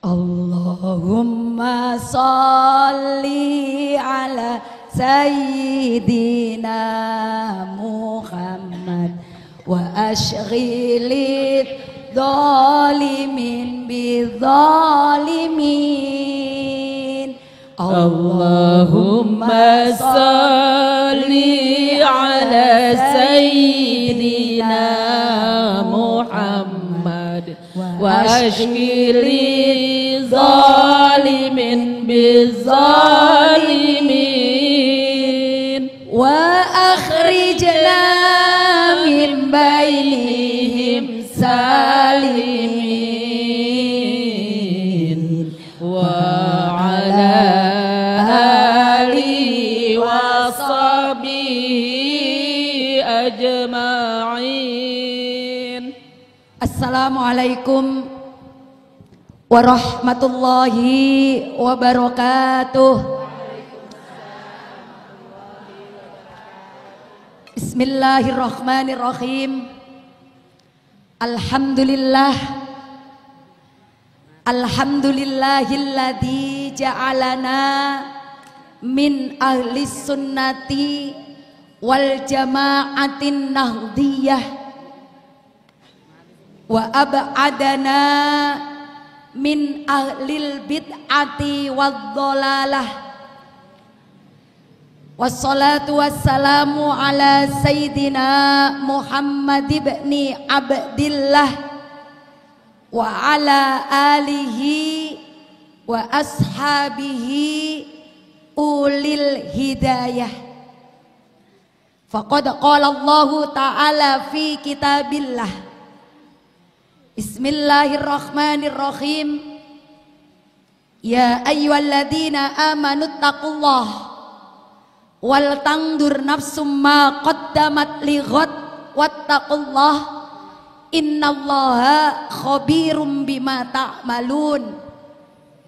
Allahumma salli ala sayyidina Muhammad wa ashghilid zalimin bizzalimin. Allahumma salli ala sayyidina Muhammad wa ashghilid zalimin bizzalimin wa akhrijna min bainihim salimin wa ala alihi wa sahbihi ajma'in. Assalamualaikum warahmatullahi wabarakatuh. Bismillahirrahmanirrahim. Alhamdulillah, alhamdulillahilladzi ja'alana min ahli sunnati wal jama'atin nahdiyah wa ab'adana min ahlil bid'ati wad dhalalah. Wassalatu wassalamu ala sayyidina Muhammad ibni Abdillah wa ala alihi wa ashabihi ulil hidayah. Faqad qala Allah ta'ala fi kitabillah, Bismillahirrahmanirrahim. Ya ayyuhalladzina amanu taqullaha wal tangdur nafsum ma qaddamat lighad wattaqullah innallaha khabirum bima ta'malun.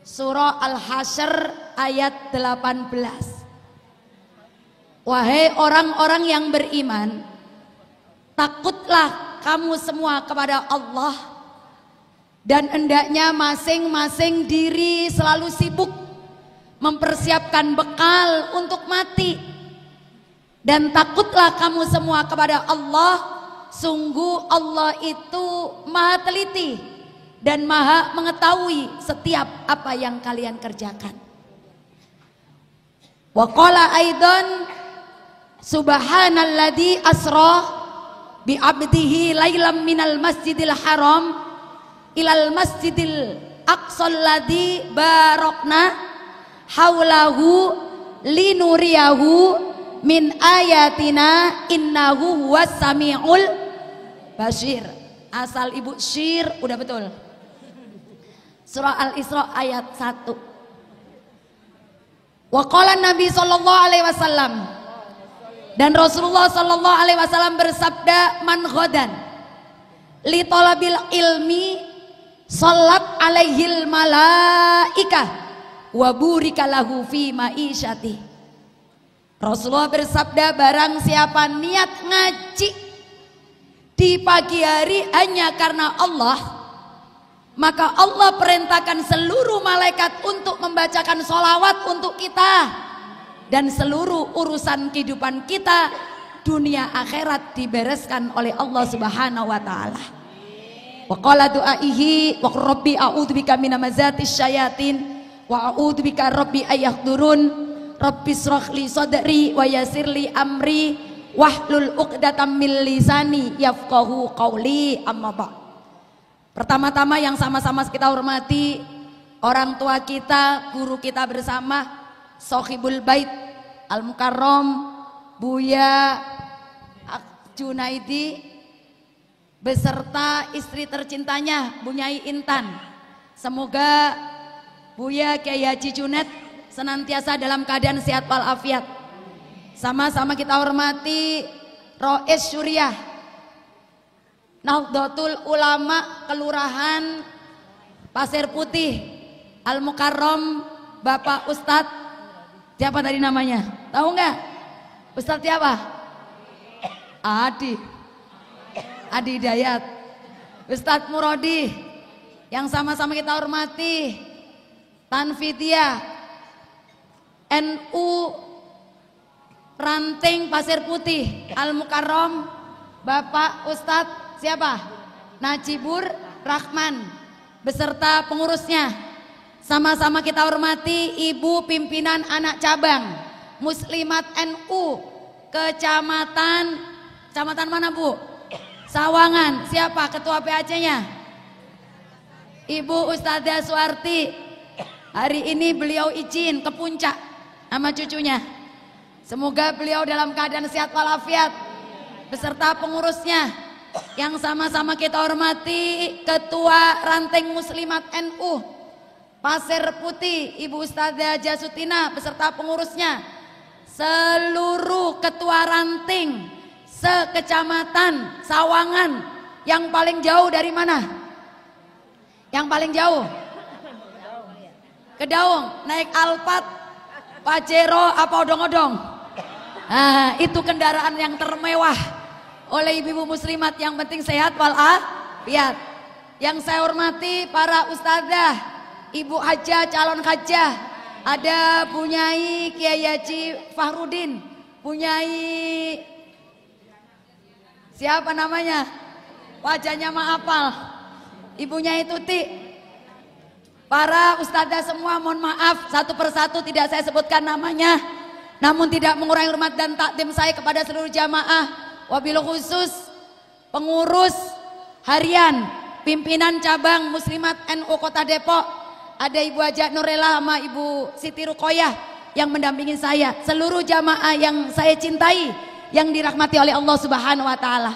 Surah Al-Hasyr ayat 18. Wahai orang-orang yang beriman, takutlah kamu semua kepada Allah, dan hendaknya masing-masing diri selalu sibuk mempersiapkan bekal untuk mati. Dan takutlah kamu semua kepada Allah, sungguh Allah itu maha teliti dan maha mengetahui setiap apa yang kalian kerjakan. Wa qala aidan subhanalladzi asra bi abdihi lailam minal masjidil haram ilal masjidil aqsal ladzi barakna haulahu linuriyahu min ayatina innahu huwas samiul basir. Asal ibu syir udah betul. Surah Al-Isra ayat 1. Wa qala Nabi sallallahu alaihi wasallam, dan Rasulullah sallallahu alaihi wasallam bersabda, man ghadan li talabil ilmi sallat alaihil malaikah wa burika lahu fi ma'isyati. Rasulullah bersabda, barang siapa niat ngaji di pagi hari hanya karena Allah, maka Allah perintahkan seluruh malaikat untuk membacakan sholawat untuk kita, dan seluruh urusan kehidupan kita dunia akhirat dibereskan oleh Allah Subhanahu wa taala. Wa qala du'aihi wa rabbi a'udzubika minamazatis syayatin wa a'udzubika rabbi ayahdurun. Rabbi shrah li sadri wa yassir li amri wahlul 'uqdatam min lisani yafqahu qawli. Amma ba'd. Pertama-tama yang sama-sama kita hormati orang tua kita, guru kita bersama, Sohibul Bait Al-Mukarram Buya Junaidi beserta istri tercintanya Bunyai Intan. Semoga Buya Kiai Haji Junet senantiasa dalam keadaan sehat walafiat. Sama-sama kita hormati Rois Syuriah Nahdlatul Ulama Kelurahan Pasir Putih Al-Mukarram, Bapak Ustadz siapa tadi namanya? Tahu nggak? Ustadz siapa? Adi Hidayat. Ustadz Murodi yang sama-sama kita hormati Tanfidia NU Ranting Pasir Putih Al-Mukarram, Bapak Ustadz siapa? Najibur Rahman beserta pengurusnya. Sama-sama kita hormati Ibu pimpinan anak cabang Muslimat NU Kecamatan mana Bu? Sawangan. Siapa ketua PAC-nya? Ibu Ustadzah Suwarti. Hari ini beliau izin ke puncak sama cucunya. Semoga beliau dalam keadaan sehat walafiat beserta pengurusnya yang sama-sama kita hormati Ketua Ranting Muslimat NU Pasir Putih Ibu Ustadzah Jasutina beserta pengurusnya, seluruh ketua ranting sekecamatan Sawangan. Yang paling jauh dari mana? Yang paling jauh Kedaung, naik Alphard, Pajero apa odong-odong? Nah, itu kendaraan yang termewah oleh ibu-ibu muslimat, yang penting sehat walafiat. Yang saya hormati para ustadzah, ibu hajah, calon hajah, ada Bunyai Kiai Haji Fahrudin, Bunyai siapa namanya? Wajahnya maafal, ibunya Tuti. Para ustadzah semua mohon maaf satu persatu tidak saya sebutkan namanya, namun tidak mengurangi hormat dan takdim saya kepada seluruh jamaah, wabil khusus pengurus harian pimpinan cabang Muslimat NU Kota Depok, ada Ibu Haja Nurela sama Ibu Siti Rukoyah yang mendampingi saya, seluruh jamaah yang saya cintai yang dirahmati oleh Allah Subhanahu wa taala.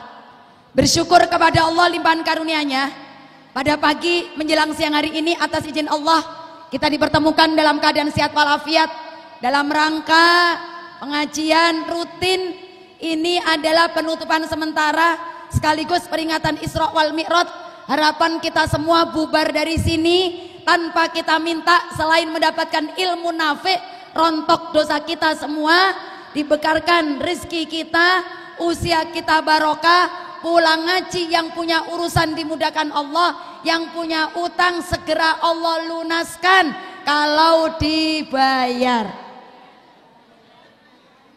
Bersyukur kepada Allah limpahan karunia-Nya. Pada pagi menjelang siang hari ini atas izin Allah kita dipertemukan dalam keadaan sehat walafiat dalam rangka pengajian rutin. Ini adalah penutupan sementara sekaligus peringatan Isra wal Mi'raj. Harapan kita semua bubar dari sini tanpa kita minta selain mendapatkan ilmu nafi', rontok dosa kita semua, dibekarkan rezeki kita, usia kita barokah, pulang ngaji, yang punya urusan dimudahkan Allah, yang punya utang segera Allah lunaskan kalau dibayar.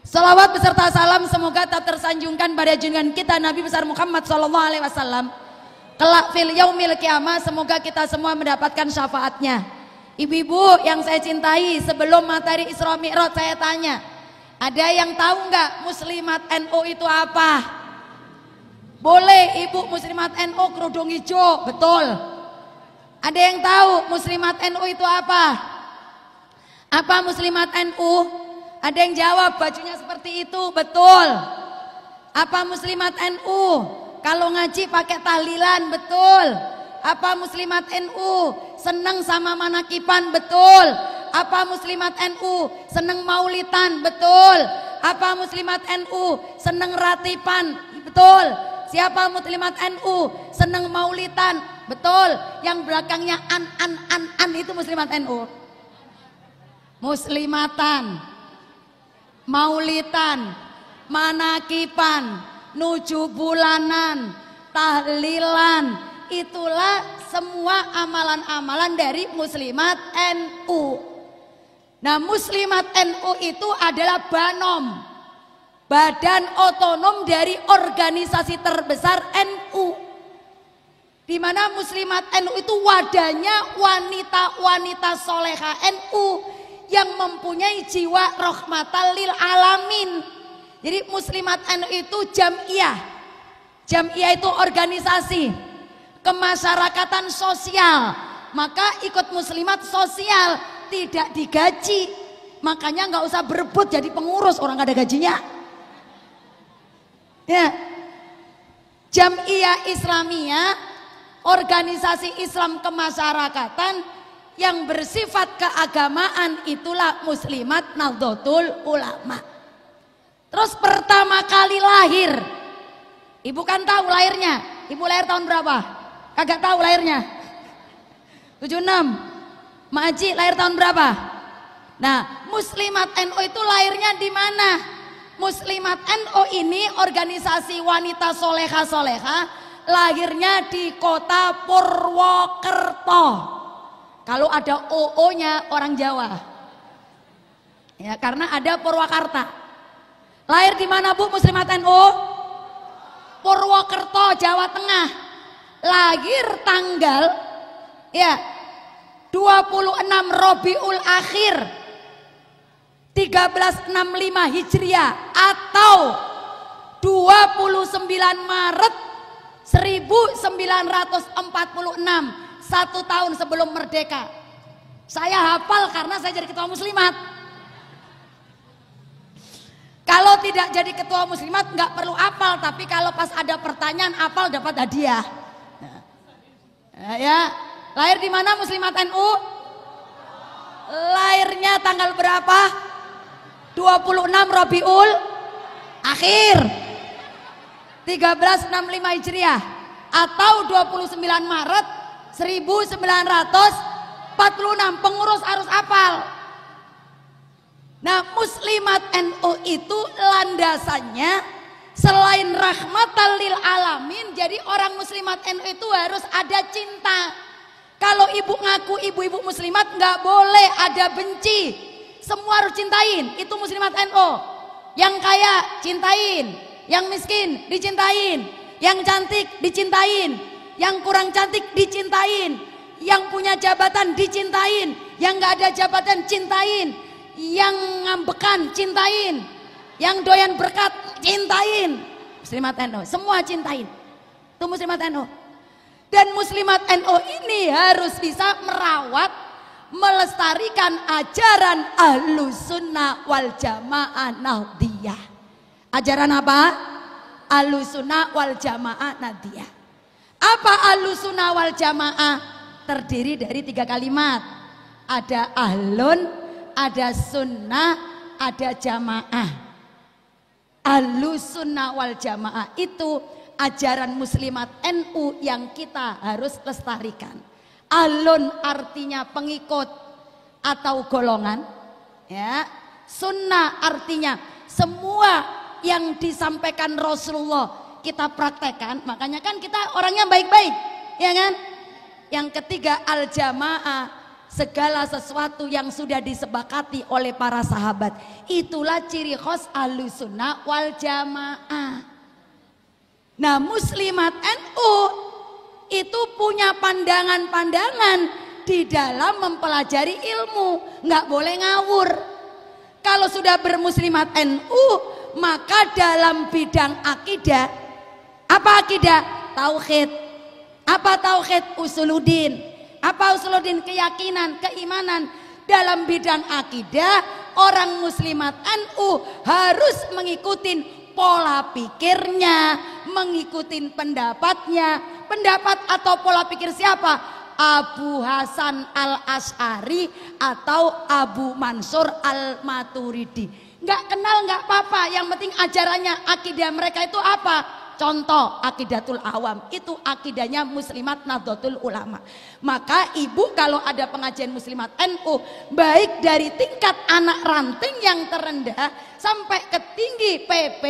Salawat beserta salam semoga tak tersanjungkan pada junjungan kita Nabi besar Muhammad SAW. Kelak fil yaumil qiyamah semoga kita semua mendapatkan syafaatnya. Ibu-ibu yang saya cintai, sebelum materi Isra Mi'raj saya tanya, ada yang tahu nggak Muslimat NU itu apa? Boleh ibu Muslimat NU kerudung hijau, betul. Ada yang tahu Muslimat NU itu apa? Apa Muslimat NU? Ada yang jawab bajunya seperti itu, betul. Apa Muslimat NU? Kalau ngaji pakai tahlilan, betul. Apa Muslimat NU? Seneng sama manakipan, betul. Apa Muslimat NU? Seneng maulitan, betul. Apa Muslimat NU? Seneng ratipan, betul. Siapa Muslimat NU? Seneng maulitan, betul. Yang belakangnya an itu Muslimat NU. Muslimatan, maulitan, manakipan, nuju bulanan, tahlilan, itulah semua amalan-amalan dari Muslimat NU. Nah, Muslimat NU itu adalah BANOM, Badan Otonom dari organisasi terbesar NU, di mana Muslimat NU itu wadahnya wanita-wanita soleha NU yang mempunyai jiwa rahmatan lil alamin. Jadi Muslimat NU itu jam'iyah. Jam'iyah itu organisasi kemasyarakatan sosial, maka ikut muslimat sosial, tidak digaji, makanya nggak usah berebut jadi pengurus, orang nggak ada gajinya. Ya, Jam'iyah Islamiyah, organisasi Islam kemasyarakatan yang bersifat keagamaan, itulah Muslimat Nahdlatul Ulama. Terus pertama kali lahir, ibu kan tahu lahirnya, ibu lahir tahun berapa? Kagak tahu lahirnya? 76. Mak Haji lahir tahun berapa? Nah, Muslimat NU itu lahirnya di mana? Muslimat NU ini organisasi wanita soleha-soleha lahirnya di kota Purwokerto. Kalau ada OO-nya orang Jawa. Ya, karena ada Purwakarta. Lahir di mana Bu Muslimat NU? Purwokerto, Jawa Tengah. Lahir tanggal 26 Rabiul Akhir 1365 Hijriah atau 29 Maret 1946, 1 tahun sebelum merdeka. Saya hafal karena saya jadi ketua muslimat. Kalau tidak jadi ketua muslimat nggak perlu hafal, tapi kalau pas ada pertanyaan hafal dapat hadiah. Ya, lahir di mana Muslimat NU? Lahirnya tanggal berapa? 26 Rabiul Akhir 1365 Hijriah atau 29 Maret 1946. Pengurus harus hafal. Nah, Muslimat NU itu landasannya selain rahmatan lil alamin, jadi orang Muslimat NU itu harus ada cinta. Kalau ibu ngaku ibu-ibu muslimat nggak boleh ada benci, semua harus cintain. Itu Muslimat NU. Yang kaya cintain, yang miskin dicintain, yang cantik dicintain, yang kurang cantik dicintain, yang punya jabatan dicintain, yang nggak ada jabatan cintain, yang ngambekan cintain, yang doyan berkat cintain. Muslimat NU semua cintain. Itu Muslimat NU. Dan Muslimat NU ini harus bisa merawat, melestarikan ajaran Ahlus Sunnah wal Jamaah Nahdiyah. Ajaran apa? Ahlus Sunnah wal Jamaah Nahdiyah. Apa Ahlus Sunnah wal Jamaah? Terdiri dari 3 kalimat. Ada ahlun, ada sunnah, ada jamaah. Ahlus Sunnah wal Jamaah itu ajaran Muslimat NU yang kita harus lestarikan. Ahlun artinya pengikut atau golongan, ya. Sunnah artinya semua yang disampaikan Rasulullah kita praktekkan. Makanya kan kita orangnya baik-baik, ya kan? Yang ketiga al-jamaah, segala sesuatu yang sudah disepakati oleh para sahabat. Itulah ciri khas Ahlus Sunnah wal Jamaah. Nah, Muslimat NU itu punya pandangan-pandangan di dalam mempelajari ilmu, nggak boleh ngawur. Kalau sudah bermuslimat NU, maka dalam bidang akidah, apa akidah? Tauhid. Apa tauhid? Usuluddin. Apa usuluddin? Keyakinan, keimanan. Dalam bidang akidah, orang muslimat NU harus mengikuti pola pikirnya, mengikuti pendapatnya. Pendapat atau pola pikir siapa? Abu Hasan al-Asy'ari atau Abu Mansur al-Maturidi. Nggak kenal nggak apa-apa, yang penting ajarannya, akidah mereka itu apa? Contoh Aqidatul Awam, itu akidahnya Muslimat Nahdlatul Ulama. Maka ibu kalau ada pengajian Muslimat NU, baik dari tingkat anak ranting yang terendah sampai ke tinggi PP,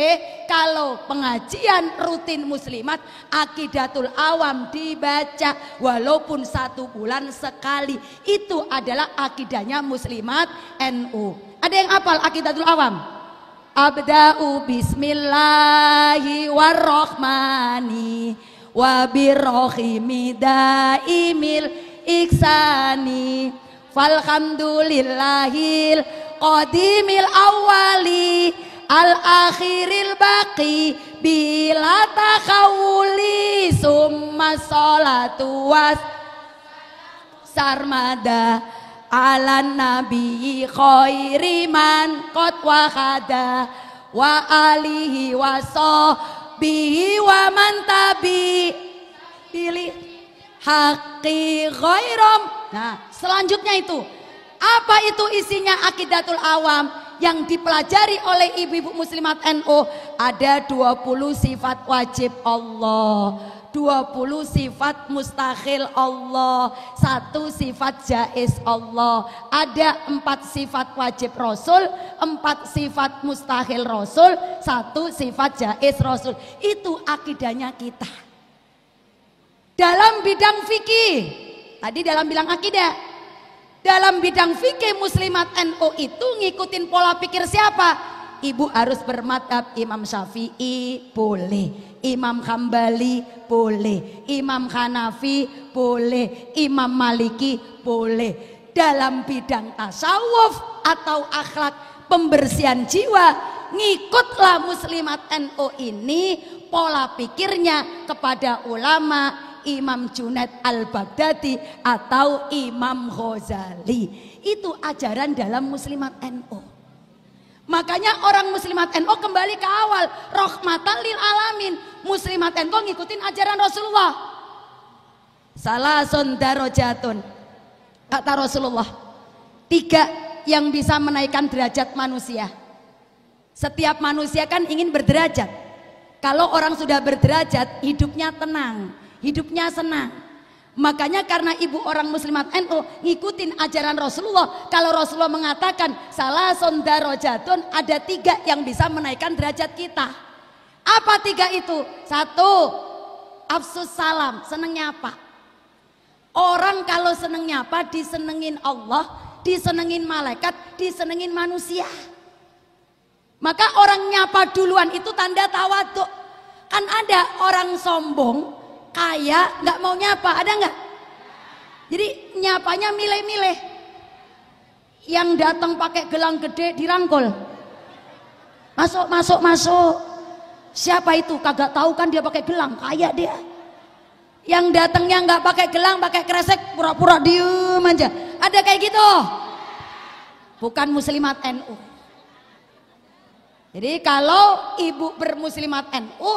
kalau pengajian rutin Muslimat, Aqidatul Awam dibaca walaupun 1 bulan sekali. Itu adalah akidahnya Muslimat NU. Ada yang hafal Aqidatul Awam? Abda'u bismillahi warrahmani wabirrohimi daimil iksani falhamdulillahil qadimil awali al akhiril baqi bila takhawuli summa sholatu was sarmada ala nabi khairi man qad wahada wa alihi wa sahbihi wa man tabi pilih haqqi ghairam. Nah, selanjutnya itu apa itu isinya Aqidatul Awam yang dipelajari oleh ibu-ibu muslimat NU? Ada 20 sifat wajib Allah, 20 sifat mustahil Allah, 1 sifat jaiz Allah, ada 4 sifat wajib Rasul, 4 sifat mustahil Rasul, 1 sifat jaiz Rasul. Itu akidahnya kita. Dalam bidang fikih, tadi dalam bilang akidah, dalam bidang fikih muslimat NU itu ngikutin pola pikir siapa? Ibu harus bermadhab Imam Syafi'i boleh, Imam Hambali boleh, Imam Hanafi boleh, Imam Maliki boleh. Dalam bidang tasawuf atau akhlak pembersihan jiwa, ngikutlah muslimat NU ini pola pikirnya kepada ulama Imam Junaid Al-Baghdadi atau Imam Ghazali. Itu ajaran dalam muslimat NU. Makanya orang muslimat NU kembali ke awal, rahmatan lil alamin. Muslimat NU ngikutin ajaran Rasulullah. Salasun darajatun, kata Rasulullah, 3 yang bisa menaikkan derajat manusia. Setiap manusia kan ingin berderajat. Kalau orang sudah berderajat, hidupnya tenang, hidupnya senang. Makanya karena ibu orang muslimat NU ngikutin ajaran Rasulullah. Kalau Rasulullah mengatakan salasun darajatun, ada 3 yang bisa menaikkan derajat kita. Apa 3 itu? 1, afsus salam, seneng nyapa. Orang kalau seneng nyapa disenengin Allah, disenengin malaikat, disenengin manusia. Maka orang nyapa duluan itu tanda tawaduk. Kan ada orang sombong kaya nggak mau nyapa, ada nggak? Jadi nyapanya milih-milih. Yang datang pakai gelang gede dirangkul, masuk masuk masuk. Siapa itu? Kagak tahu kan dia pakai gelang, kaya dia. Yang datangnya nggak pakai gelang, pakai kresek, pura-pura diem aja. Ada kayak gitu? Bukan muslimat NU. Jadi kalau ibu bermuslimat NU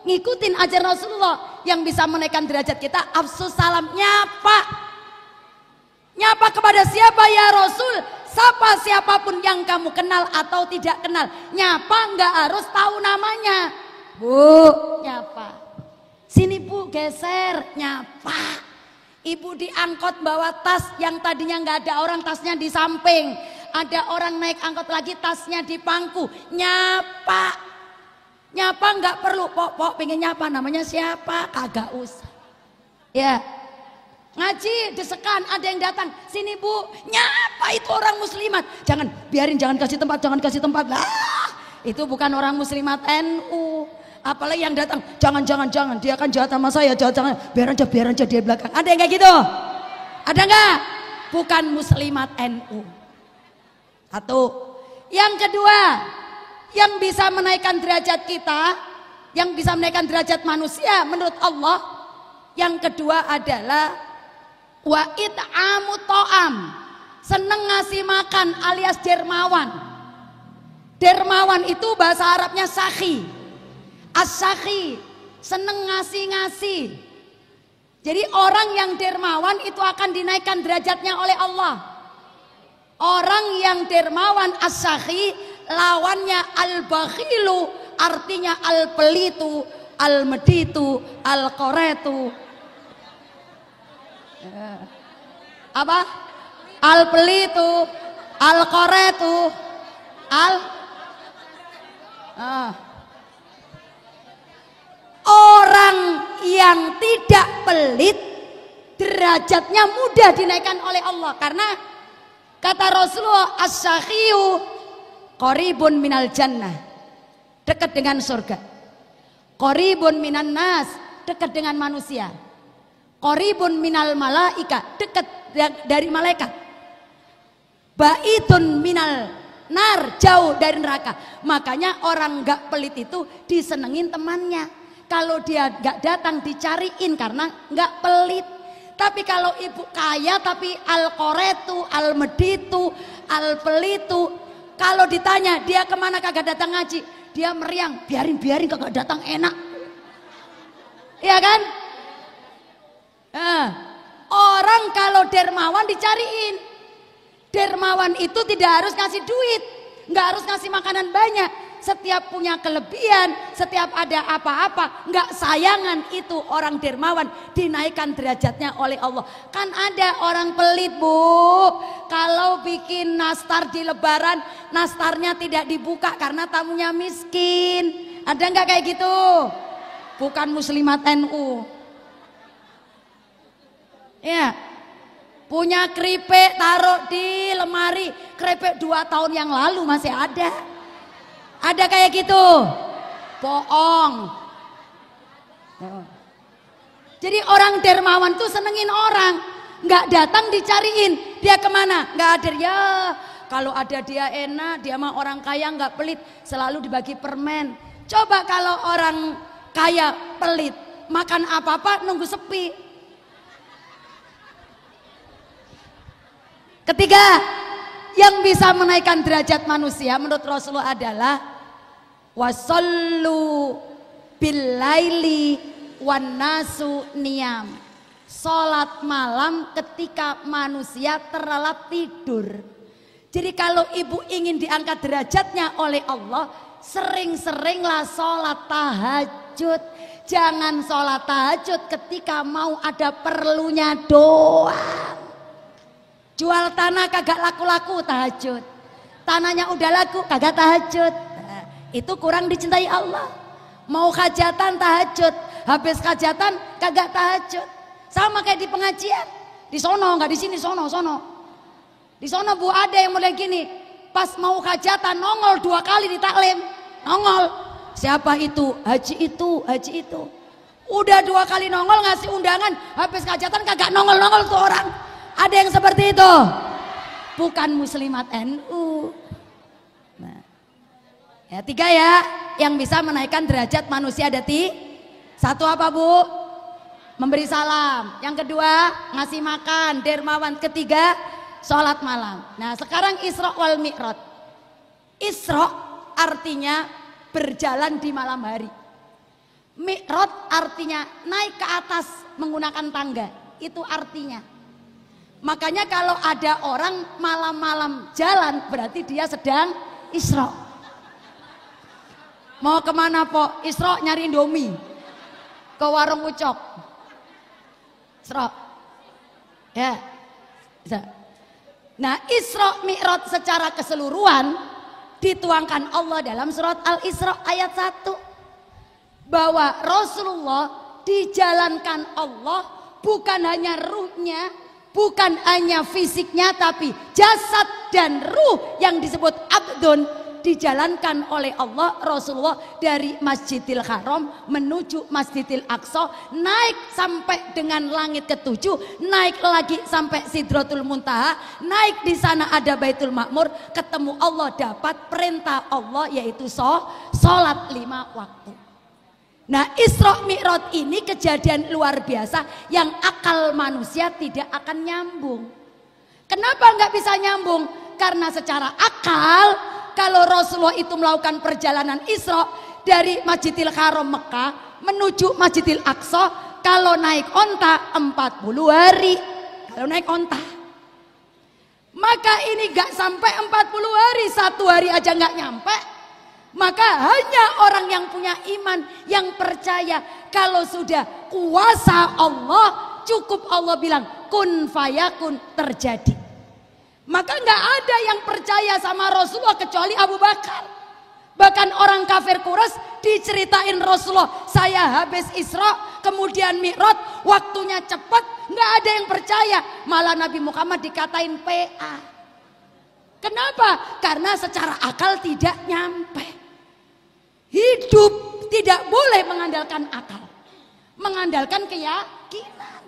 ngikutin ajaran Rasulullah, yang bisa menaikkan derajat kita afsus salam, nyapa. Nyapa kepada siapa ya Rasul? Sapa siapapun yang kamu kenal atau tidak kenal. Nyapa nggak harus tahu namanya. Bu, nyapa. Sini bu, geser, nyapa. Ibu diangkot bawa tas yang tadinya nggak ada orang, tasnya di samping. Ada orang naik angkot lagi, tasnya di pangku, nyapa. Nyapa nggak perlu, pok pengen nyapa, namanya siapa? Kagak usah. Ya, ngaji desekan, ada yang datang, sini bu, nyapa, itu orang muslimat. Jangan, biarin, jangan kasih tempat, jangan kasih tempat lah. Itu bukan orang muslimat NU. Apalagi yang datang, jangan, dia akan jahat sama saya, jangan, biar aja dia belakang. Ada yang kayak gitu? Ada nggak? Bukan muslimat NU. 1. Yang kedua, yang bisa menaikkan derajat kita, yang bisa menaikkan derajat manusia menurut Allah, yang kedua adalah wa it'amu ta'am, seneng ngasih makan alias dermawan. Dermawan itu bahasa Arabnya sakhi. As-sakhi, seneng ngasih-ngasih. Jadi orang yang dermawan itu akan dinaikkan derajatnya oleh Allah. Orang yang dermawan as-sakhi, lawannya al-bakhilu, artinya al-pelitu, al-meditu, al-qoretu. Apa? Al-pelitu, al-qoretu, orang yang tidak pelit derajatnya mudah dinaikkan oleh Allah. Karena kata Rasulullah, as-sakhiyu qaribun minal jannah, dekat dengan surga. Qaribun minan nas, dekat dengan manusia. Qaribun minal malaika, dekat dari malaikat. Baitun minal nar, jauh dari neraka. Makanya orang gak pelit itu disenengin temannya. Kalau dia gak datang dicariin karena gak pelit. Tapi kalau ibu kaya tapi al-qoretu, al-meditu, al-pelitu, kalau ditanya dia kemana kagak datang ngaji, dia meriang, biarin kagak datang, enak. Iya kan? Orang kalau dermawan dicariin. Dermawan itu tidak harus ngasih duit, nggak harus ngasih makanan banyak. Setiap punya kelebihan, setiap ada apa-apa, nggak sayangan, itu orang dermawan dinaikkan derajatnya oleh Allah. Kan ada orang pelit bu, kalau bikin nastar di lebaran, nastarnya tidak dibuka karena tamunya miskin. Ada nggak kayak gitu? Bukan muslimat NU. Ya. Punya keripik taruh di lemari, keripik 2 tahun yang lalu masih ada. Ada kayak gitu. Bohong. Jadi orang dermawan tuh senengin orang, nggak datang dicariin, dia kemana? Nggak ada ya. Kalau ada dia enak, dia mah orang kaya nggak pelit, selalu dibagi permen. Coba kalau orang kaya pelit, makan apa-apa nunggu sepi. Ketiga, yang bisa menaikkan derajat manusia menurut Rasulullah adalah wasallu billaili wan nasu niyam. Salat malam ketika manusia terlelap tidur. Jadi kalau ibu ingin diangkat derajatnya oleh Allah, sering-seringlah salat tahajud. Jangan salat tahajud ketika mau ada perlunya doang. Jual tanah kagak laku-laku tahajud. Tanahnya udah laku kagak tahajud. Nah, itu kurang dicintai Allah. Mau hajatan tahajud, habis hajatan kagak tahajud. Sama kayak di pengajian. Di sono nggak di sini, sono. Di sono Bu ada yang mulai gini. Pas mau hajatan nongol 2 kali di taklim. Nongol. Siapa itu? Haji itu. Udah 2 kali nongol ngasih undangan, habis hajatan kagak nongol tuh orang. Ada yang seperti itu, bukan muslimat NU. Nah, ya 3 ya, yang bisa menaikkan derajat manusia ada 1 apa Bu? Memberi salam. Yang kedua ngasih makan, dermawan. Ketiga sholat malam. Nah sekarang Isra wal Mi'raj. Isra artinya berjalan di malam hari. Mi'raj artinya naik ke atas menggunakan tangga. Itu artinya. Makanya kalau ada orang malam-malam jalan berarti dia sedang Isra. Mau kemana Po? Isra nyari Indomie. Ke warung Ucok. Isra. Ya. Bisa. Nah Isra Mi'raj secara keseluruhan dituangkan Allah dalam surat Al-Isra ayat 1. Bahwa Rasulullah dijalankan Allah bukan hanya ruhnya, bukan hanya fisiknya, tapi jasad dan ruh yang disebut abdun dijalankan oleh Allah. Rasulullah dari Masjidil Haram menuju Masjidil Aqsa, naik sampai dengan langit ke-7, naik lagi sampai Sidratul Muntaha, naik di sana ada Baitul Ma'mur, ketemu Allah, dapat perintah Allah yaitu sholat 5 waktu. Nah Isra Mi'raj ini kejadian luar biasa yang akal manusia tidak akan nyambung. Kenapa nggak bisa nyambung? Karena secara akal kalau Rasulullah itu melakukan perjalanan Isra dari Masjidil Haram Mekah menuju Masjidil Aqsa, kalau naik onta 40 hari. Kalau naik onta, maka ini nggak sampai 40 hari, 1 hari aja nggak nyampe. Maka hanya orang yang punya iman, yang percaya kalau sudah kuasa Allah, cukup Allah bilang kun fayakun, terjadi. Maka nggak ada yang percaya sama Rasulullah kecuali Abu Bakar. Bahkan orang kafir Quraisy diceritain Rasulullah, saya habis Isra kemudian Mi'raj, waktunya cepat, nggak ada yang percaya. Malah Nabi Muhammad dikatain PA. Kenapa? Karena secara akal tidak nyampe. Hidup tidak boleh mengandalkan akal, mengandalkan keyakinan.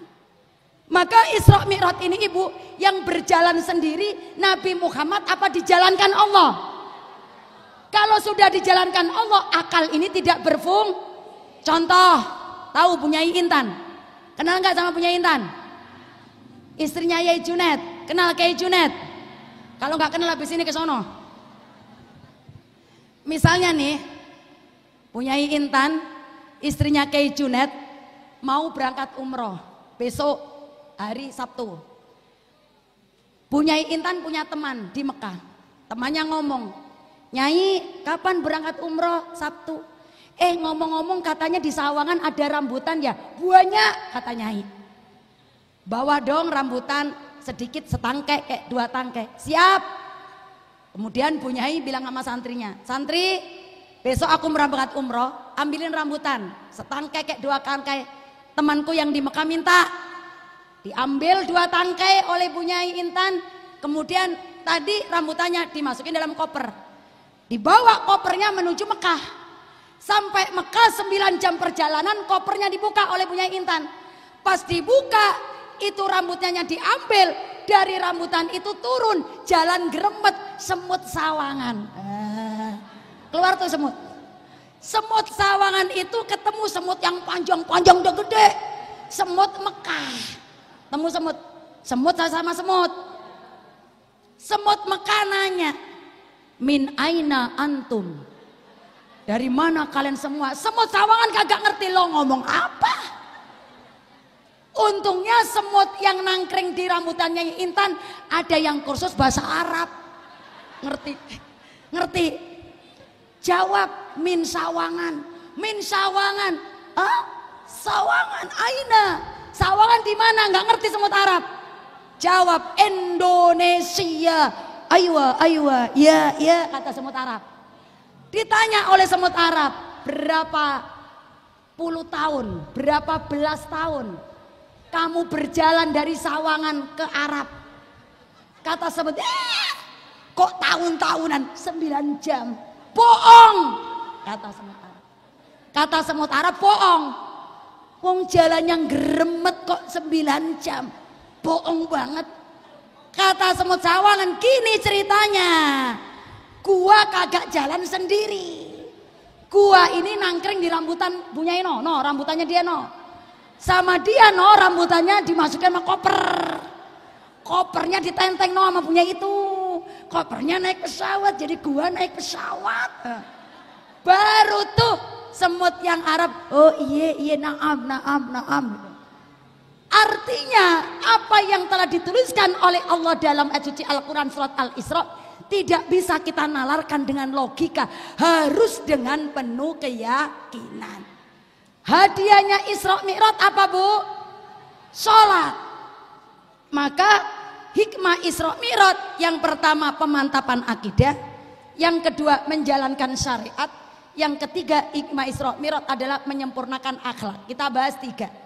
Maka Isra Mi'raj ini ibu yang berjalan sendiri Nabi Muhammad apa dijalankan Allah? Kalau sudah dijalankan Allah, akal ini tidak berfungsi. Contoh, tahu Bunyai Intan? Kenal nggak sama Bunyai Intan? Istrinya Yai Junet, kenal Kiai Junet? Kalau nggak kenal habis ini ke sono. Misalnya nih, Bunyai Intan, istrinya Kiai Junet mau berangkat umroh besok hari Sabtu. Bunyai Intan punya teman di Mekah. Temannya ngomong, Nyai kapan berangkat umroh Sabtu? Ngomong-ngomong katanya di Sawangan ada rambutan ya? Banyak kata Nyai. Bawa dong rambutan sedikit, setangkai kayak 2 tangkai. Siap. Kemudian Bunyai bilang sama santrinya, santri besok aku berangkat umroh, ambilin rambutan setangkai kayak 2 tangkai. Temanku yang di Mekah minta. Diambil 2 tangkai oleh Bu Nyai Intan, kemudian tadi rambutannya dimasukin dalam koper. Dibawa kopernya menuju Mekah. Sampai Mekah 9 jam perjalanan, kopernya dibuka oleh Bu Nyai Intan. Pas dibuka, itu rambutnya diambil, dari rambutan itu turun jalan geremet semut sawangan. Keluar tuh semut. Semut sawangan itu ketemu semut yang panjang-panjang udah gede. Semut Mekah. Temu semut. Semut sama semut. Semut Mekah nanya, "Min aina antum?" Dari mana kalian semua? Semut sawangan kagak ngerti lo ngomong apa. Untungnya semut yang nangkring di rambutannya Intan ada yang kursus bahasa Arab. Ngerti. Jawab, "Min sawangan." Min sawangan. "Ah, sawangan aina?" Sawangan di mana? Nggak ngerti semut Arab. Jawab, "Indonesia." Aywa, ya, kata semut Arab. Ditanya oleh semut Arab, "Berapa puluh tahun, berapa belas tahun kamu berjalan dari Sawangan ke Arab?" Kata semut, "Kok tahun-tahunan? 9 jam." "Bohong," kata semut Arab. Kata semut Arab, "Bohong. Wong jalan yang geremet kok 9 jam. Bohong banget." Kata semut sawangan, "Gini ceritanya. Gua kagak jalan sendiri. Gua ini nangkring di rambutan Bu Nyai no, rambutannya dia no. Sama dia no, rambutannya dimasukin sama koper. Kopernya ditenteng no sama Bu Nyai itu. Kopernya naik pesawat, jadi gua naik pesawat." Baru tuh semut yang Arab, "Oh iya, naam." Artinya apa yang telah dituliskan oleh Allah dalam ayat suci Al-Quran surat Al-Isra tidak bisa kita nalarkan dengan logika, harus dengan penuh keyakinan. Hadiahnya Isra Mi'raj apa Bu? Sholat. Maka hikmah Isra Mi'raj yang pertama pemantapan akidah, yang kedua menjalankan syariat, yang ketiga hikmah Isra Mi'raj adalah menyempurnakan akhlak. Kita bahas 3.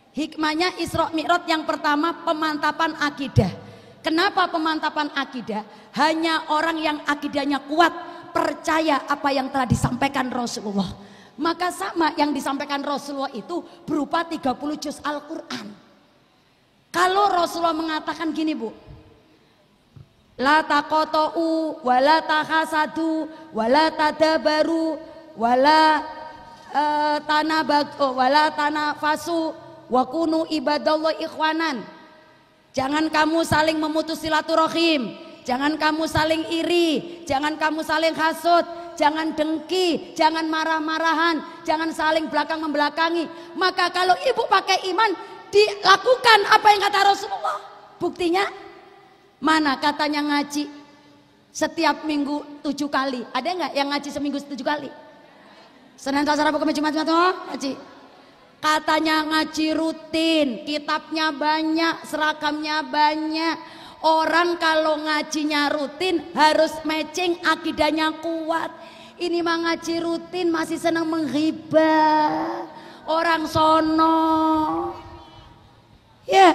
Hikmahnya Isra Mi'raj yang pertama pemantapan akidah. Kenapa pemantapan akidah? Hanya orang yang akidahnya kuat, percaya apa yang telah disampaikan Rasulullah. Maka sama yang disampaikan Rasulullah itu berupa 30 juz Al-Quran. Kalau Rasulullah mengatakan gini Bu, "La taqata'u wa la tahasadu wa la tadabaru wa la tanafasu wa kunu ibadallah ikhwanan." Jangan kamu saling memutus silaturahim, jangan kamu saling iri, jangan kamu saling hasut, jangan dengki, jangan marah-marahan, jangan saling belakang membelakangi. Maka kalau ibu pakai iman, dilakukan apa yang kata Rasulullah. Buktinya mana? Katanya ngaji setiap minggu 7 kali. Ada nggak yang ngaji seminggu 7 kali? Senin, Selasa, Rabu, Kamis, Jumat, ngaji. Katanya ngaji rutin, kitabnya banyak, seragamnya banyak. Orang kalau ngajinya rutin harus matching, akidahnya kuat. Ini mah ngaji rutin masih senang menghibah orang sono. Ya.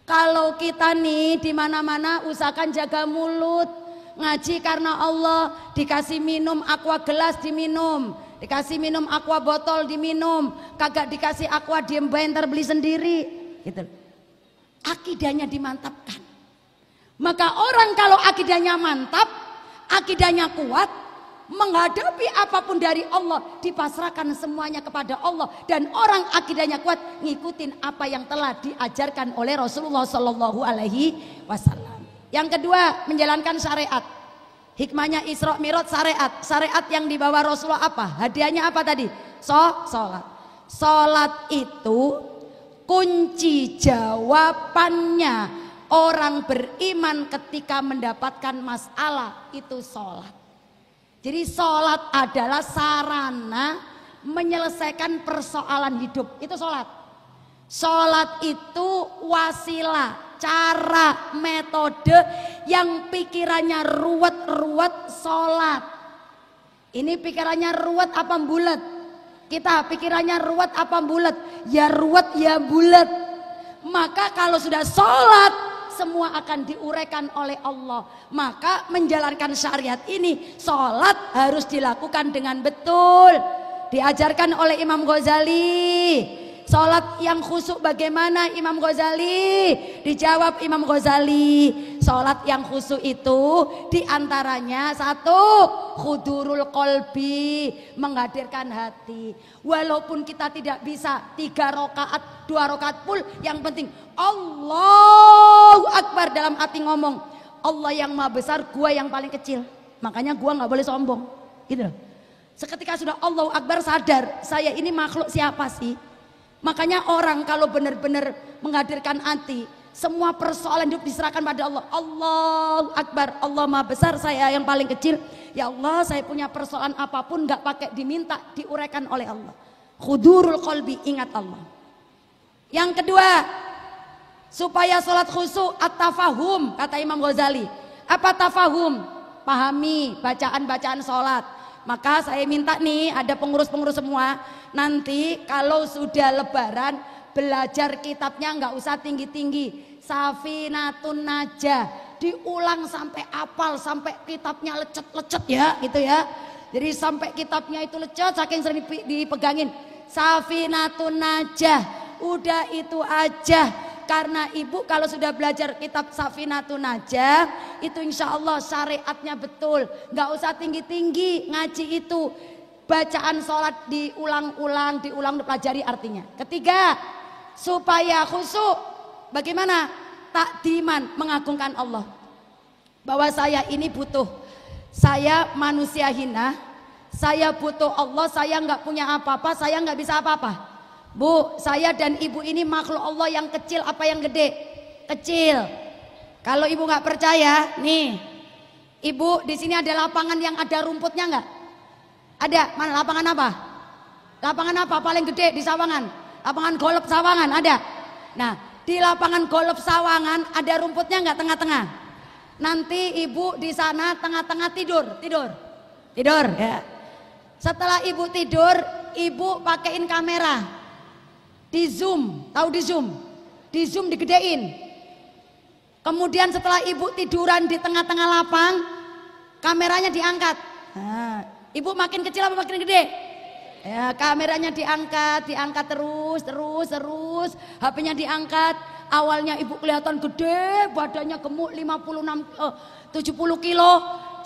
Kalau kita nih di mana-mana usahakan jaga mulut. Ngaji karena Allah, dikasih minum aqua gelas diminum. Dikasih minum aqua botol diminum, kagak dikasih aqua diem bae ntar beli sendiri gitu. Akidahnya dimantapkan. Maka orang kalau akidahnya mantap, akidahnya kuat, menghadapi apapun dari Allah, dipasrahkan semuanya kepada Allah, dan orang akidahnya kuat ngikutin apa yang telah diajarkan oleh Rasulullah Shallallahu Alaihi Wasallam. Yang kedua, menjalankan syariat. Hikmahnya Isra Mi'raj syariat. Syariat yang dibawa Rasulullah apa? Hadiahnya apa tadi? Sholat. Sholat itu kunci jawabannya orang beriman ketika mendapatkan masalah itu sholat. Jadi sholat adalah sarana menyelesaikan persoalan hidup. Itu sholat. Sholat itu wasilah, cara, metode yang pikirannya ruwet-ruwet sholat. Ini pikirannya ruwet apa bulat? Kita pikirannya ruwet apa bulat? Ya ruwet ya bulat. Maka kalau sudah sholat, semua akan diuraikan oleh Allah. Maka menjalankan syariat ini, sholat harus dilakukan dengan betul. Diajarkan oleh Imam Ghazali. Sholat yang khusyuk bagaimana Imam Ghazali? Dijawab Imam Ghazali, sholat yang khusyuk itu diantaranya satu, khudurul qalbi, menghadirkan hati. Walaupun kita tidak bisa 3 rakaat, 2 rakaat full, yang penting Allahu Akbar, dalam hati ngomong, Allah yang maha besar, gua yang paling kecil, makanya gua nggak boleh sombong, gitu. Seketika sudah Allahu Akbar, sadar saya ini makhluk siapa sih. Makanya orang kalau benar-benar menghadirkan hati, semua persoalan hidup diserahkan pada Allah. Allahu Akbar, Allah maha besar, saya yang paling kecil. Ya Allah, saya punya persoalan apapun nggak pakai diminta, diuraikan oleh Allah. Khudurul qalbi, ingat Allah. Yang kedua, supaya sholat khusyuk, at-tafahum, kata Imam Ghazali. Apa tafahum? Pahami bacaan-bacaan sholat. Maka saya minta nih, ada pengurus-pengurus semua, nanti kalau sudah lebaran, belajar kitabnya nggak usah tinggi-tinggi. Safinatun Najah, diulang sampai hafal, sampai kitabnya lecet-lecet ya, gitu ya. Jadi sampai kitabnya itu lecet, saking sering dipegangin. Safinatun Najah, udah itu aja. Karena ibu kalau sudah belajar kitab Safinatun Najah, itu insya Allah syariatnya betul. Nggak usah tinggi-tinggi ngaji itu. Bacaan sholat diulang-ulang, dipelajari artinya. Ketiga, supaya khusyuk, bagaimana? Takdiman, mengagungkan Allah. Bahwa saya ini butuh, saya manusia hina, saya butuh Allah, saya nggak punya apa-apa, saya nggak bisa apa-apa. Bu, saya dan ibu ini makhluk Allah yang kecil apa yang gede? Kecil. Kalau ibu nggak percaya, nih, ibu di sini ada lapangan yang ada rumputnya nggak? Ada. Mana lapangan apa? Lapangan apa paling gede di Sawangan? Lapangan golf Sawangan ada. Nah, di lapangan golf Sawangan ada rumputnya nggak tengah-tengah? Nanti ibu di sana tengah-tengah tidur ya. Setelah ibu tidur, ibu pakein kamera. Di zoom, tahu di zoom? Di zoom digedein. Kemudian setelah ibu tiduran di tengah-tengah lapang, kameranya diangkat. Nah, ibu makin kecil apa makin gede? Ya, kameranya diangkat terus, HP-nya diangkat. Awalnya ibu kelihatan gede, badannya gemuk 70 kilo.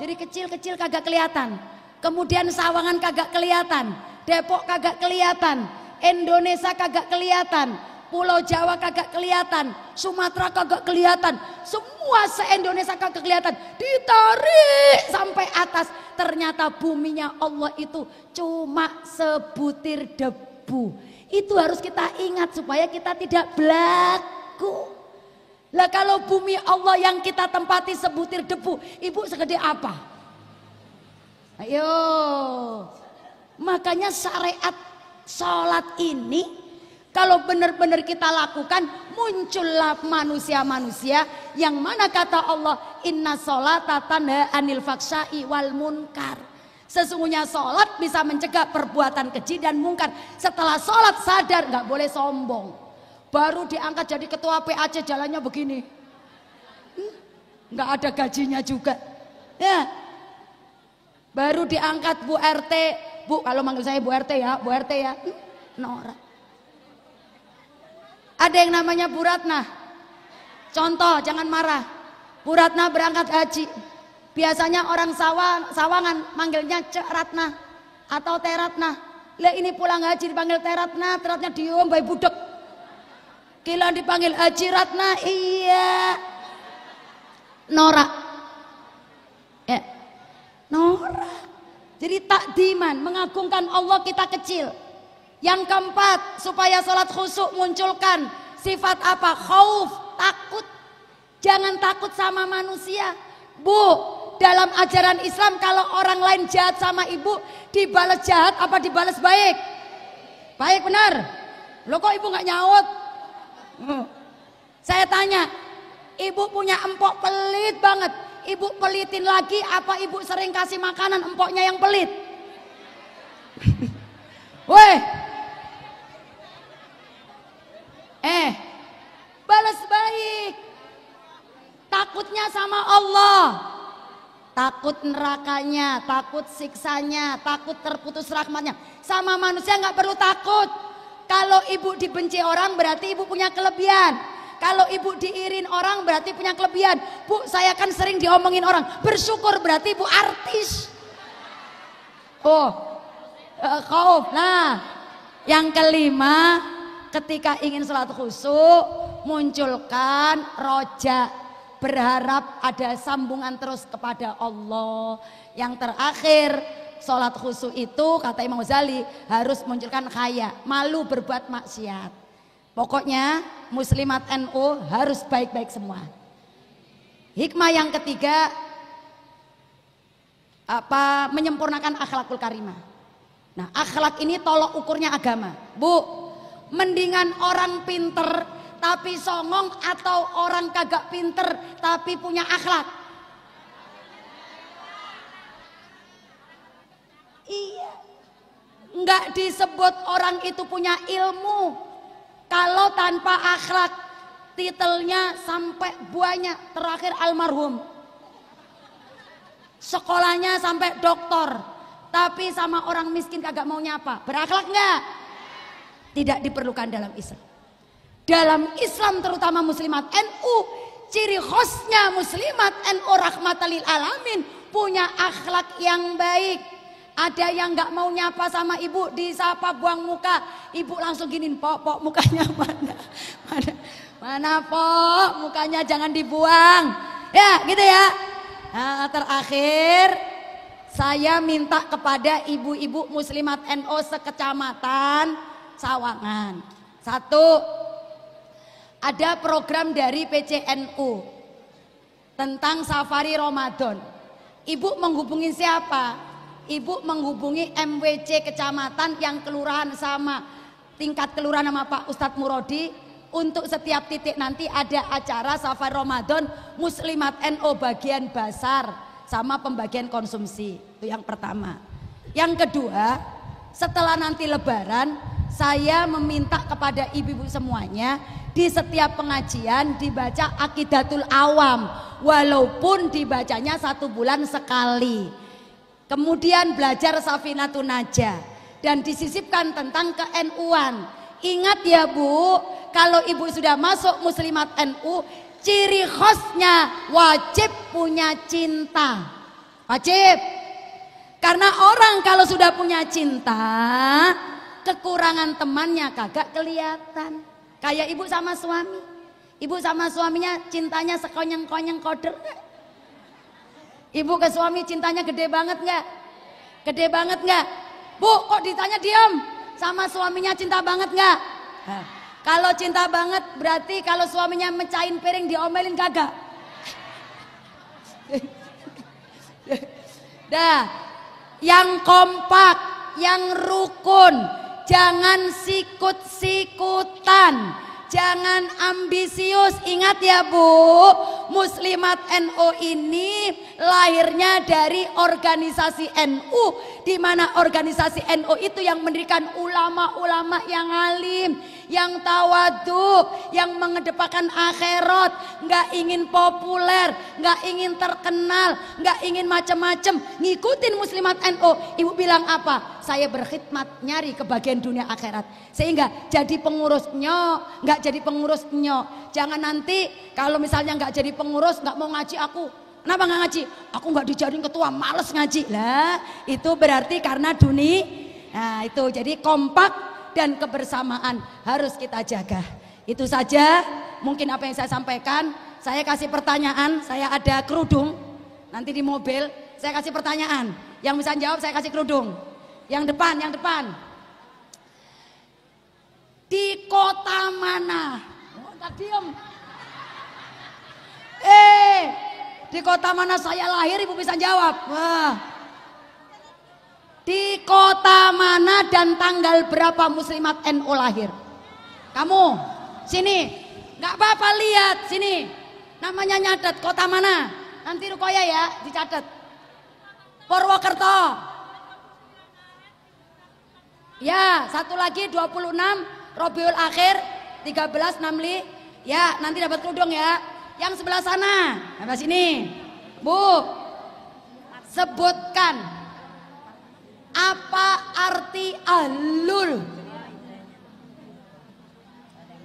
Jadi kecil-kecil kagak kelihatan. Kemudian Sawangan kagak kelihatan, Depok kagak kelihatan, Indonesia kagak kelihatan, Pulau Jawa kagak kelihatan, Sumatera kagak kelihatan, semua se-Indonesia kagak kelihatan. Ditarik sampai atas, ternyata buminya Allah itu cuma sebutir debu. Itu harus kita ingat supaya kita tidak belagu. Lah kalau bumi Allah yang kita tempati sebutir debu, ibu segede apa? Ayo. Makanya syariat sholat ini kalau benar-benar kita lakukan, muncullah manusia-manusia yang mana kata Allah, inna sholata tanha anil faksya'i wal munkar. Sesungguhnya sholat bisa mencegah perbuatan keji dan mungkar. Setelah sholat sadar, nggak boleh sombong. Baru diangkat jadi ketua PAC jalannya begini, nggak ada gajinya juga ya. Baru diangkat Bu RT, Bu, kalau manggil saya Bu RT ya, Bu RT ya, norak. Ada yang namanya Bu Ratna. Contoh, jangan marah. Bu Ratna berangkat haji. Biasanya orang Sawangan manggilnya Cek Ratna atau Teh Ratna. Lah ini pulang haji dipanggil Teh Ratna, Ratna diem bayi budek. Kila dipanggil Haji Ratna, iya. Norak. Ya. Norak. Jadi takdiman, mengagungkan Allah kita kecil. Yang keempat, supaya sholat khusyuk munculkan sifat apa? Khauf, takut. Jangan takut sama manusia. Bu, dalam ajaran Islam kalau orang lain jahat sama ibu, dibalas jahat apa dibalas baik? Baik, benar. Loh kok ibu nggak nyaut? Saya tanya, ibu punya empok pelit banget. Ibu pelitin lagi apa ibu sering kasih makanan empoknya yang pelit? Weh, takutnya sama Allah, takut nerakanya, takut siksanya, takut terputus rahmatnya. Sama manusia nggak perlu takut. Kalau ibu dibenci orang berarti ibu punya kelebihan. Kalau ibu diirin orang berarti punya kelebihan. Bu, saya kan sering diomongin orang, bersyukur berarti ibu artis. Khauf. Nah, yang kelima, ketika ingin sholat khusyuk, munculkan roja, berharap ada sambungan terus kepada Allah. Yang terakhir, sholat khusyuk itu kata Imam Ghazali harus munculkan khaya, malu berbuat maksiat. Pokoknya muslimat NU harus baik-baik semua. Hikmah yang ketiga, menyempurnakan akhlakul karimah. Nah, akhlak ini tolok ukurnya agama. Bu, mendingan orang pinter tapi songong atau orang kagak pinter tapi punya akhlak? Iya, nggak disebut orang itu punya ilmu kalau tanpa akhlak. Titelnya sampai buahnya terakhir almarhum, sekolahnya sampai doktor, tapi sama orang miskin kagak mau nyapa. Berakhlak nggak? Tidak diperlukan dalam Islam. Dalam Islam terutama muslimat NU, ciri khasnya muslimat NU rahmatan lil alamin, punya akhlak yang baik. Ada yang nggak mau nyapa sama ibu, disapa buang muka, ibu langsung giniin, pok mukanya mana pok mukanya jangan dibuang, ya gitu ya. Nah, terakhir saya minta kepada ibu-ibu muslimat NU sekecamatan Sawangan. Satu, ada program dari PCNU tentang safari Ramadan. Ibu menghubungi siapa? Ibu menghubungi MWC kecamatan yang kelurahan sama tingkat kelurahan sama Pak Ustadz Murodi. Untuk setiap titik nanti ada acara safari Ramadan muslimat NU bagian basar sama pembagian konsumsi. Itu yang pertama. Yang kedua, setelah nanti lebaran, saya meminta kepada ibu-ibu semuanya di setiap pengajian dibaca Aqidatul Awam, walaupun dibacanya 1 bulan sekali. Kemudian belajar Safinatun Najah dan disisipkan tentang ke-NU-an. Ingat ya Bu, kalau ibu sudah masuk muslimat NU, ciri khasnya wajib punya cinta. Wajib. Karena orang kalau sudah punya cinta, kekurangan temannya kagak kelihatan. Kayak ibu sama suami. Ibu sama suaminya cintanya sekonyeng-konyeng koder gak? Ibu ke suami cintanya gede banget gak? Gede banget gak? Bu, kok ditanya diam? Sama suaminya cinta banget gak? Kalau cinta banget berarti kalau suaminya mecahin piring diomelin kagak? Dah, yang kompak, yang rukun, jangan sikut-sikutan, jangan ambisius. Ingat ya Bu, muslimat NU ini lahirnya dari organisasi NU, di mana organisasi NU itu yang mendirikan ulama-ulama yang alim, yang tawadhu, yang mengedepankan akhirat, nggak ingin populer, nggak ingin terkenal, nggak ingin macem-macem, ngikutin muslimat NU. Ibu bilang apa? Saya berkhidmat nyari kebahagiaan dunia akhirat, sehingga jadi pengurusnya, nggak jadi pengurusnya. Jangan nanti kalau misalnya nggak jadi pengurus, nggak mau ngaji aku. Kenapa nggak ngaji? Aku nggak dijadiin ketua, males ngaji lah. Itu berarti karena dunia. Nah itu, jadi kompak dan kebersamaan harus kita jaga. Itu saja mungkin apa yang saya sampaikan. Saya kasih pertanyaan, saya ada kerudung nanti di mobil, saya kasih pertanyaan. Yang bisa jawab saya kasih kerudung. Yang depan, yang depan. Di kota mana? Oh, tak diem. Di kota mana saya lahir, ibu bisa jawab. Wah. Di kota mana dan tanggal berapa muslimat NU lahir? Kamu sini, nggak apa-apa, lihat sini. Namanya nyatet, kota mana? Nanti Rukoya ya dicatat. Purwokerto. Ya, satu lagi 26 Rabiul Akhir 1365. Ya, nanti dapat kerudung ya. Yang sebelah sana, sebelah sini. Bu, sebutkan apa arti alul?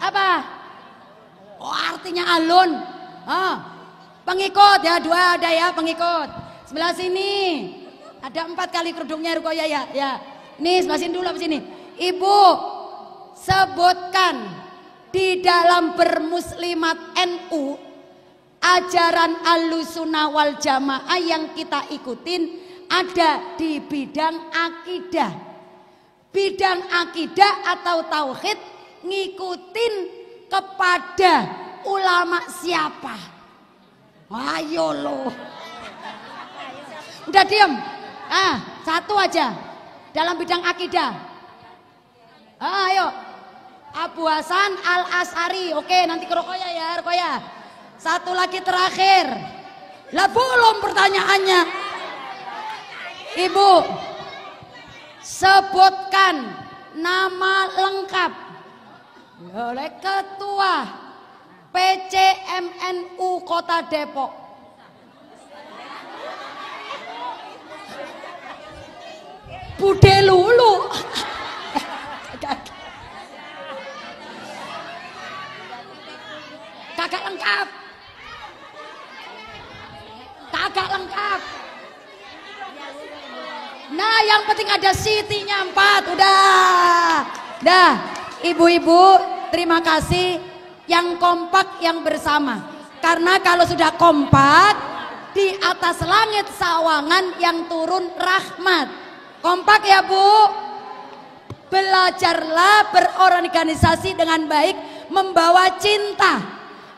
Apa? Oh, artinya alun. Pengikut ya, 2 ada ya pengikut. Sebelah sini ada 4 kali kerudungnya Ruqayyah ya. Ya. Nih sebelah sini dulu, sini. Ibu, sebutkan di dalam bermuslimat NU, ajaran Ahlussunnah wal Jamaah yang kita ikutin ada di bidang akidah. Bidang akidah atau tauhid ngikutin kepada ulama siapa? Ayo loh. Udah diem. Satu aja dalam bidang akidah. Ayo. Abu Hasan Al-Asy'ari. Oke, nanti ke Ruqayyah ya, Ruqayyah. Satu lagi terakhir. Lah belum pertanyaannya. Ibu, sebutkan nama lengkap oleh Ketua PCMNU Kota Depok. Bude Lulu. Kagak lengkap. Kagak lengkap. Nah, yang penting ada Sitinya 4. Udah. Ibu-ibu, terima kasih yang kompak, yang bersama. Karena kalau sudah kompak, di atas langit sawangan yang turun rahmat. Kompak ya Bu. Belajarlah berorganisasi dengan baik, membawa cinta.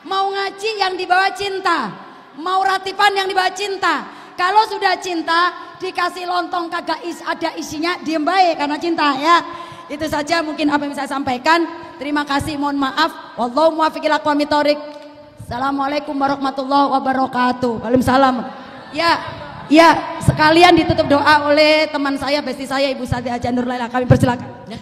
Mau ngaji yang dibawa cinta, mau ratipan yang dibawa cinta. Kalau sudah cinta, dikasih lontong kagak ada isinya, diem baik karena cinta ya. Itu saja mungkin apa yang bisa saya sampaikan. Terima kasih, mohon maaf. Wallahu muwaffiq ila aqwamit thoriq. Assalamualaikum warahmatullahi wabarakatuh. Waalaikumsalam. Ya, sekalian ditutup doa oleh teman saya, besti saya, Ibu Sati Haja Nur Laila. Kami persilakan. Ya.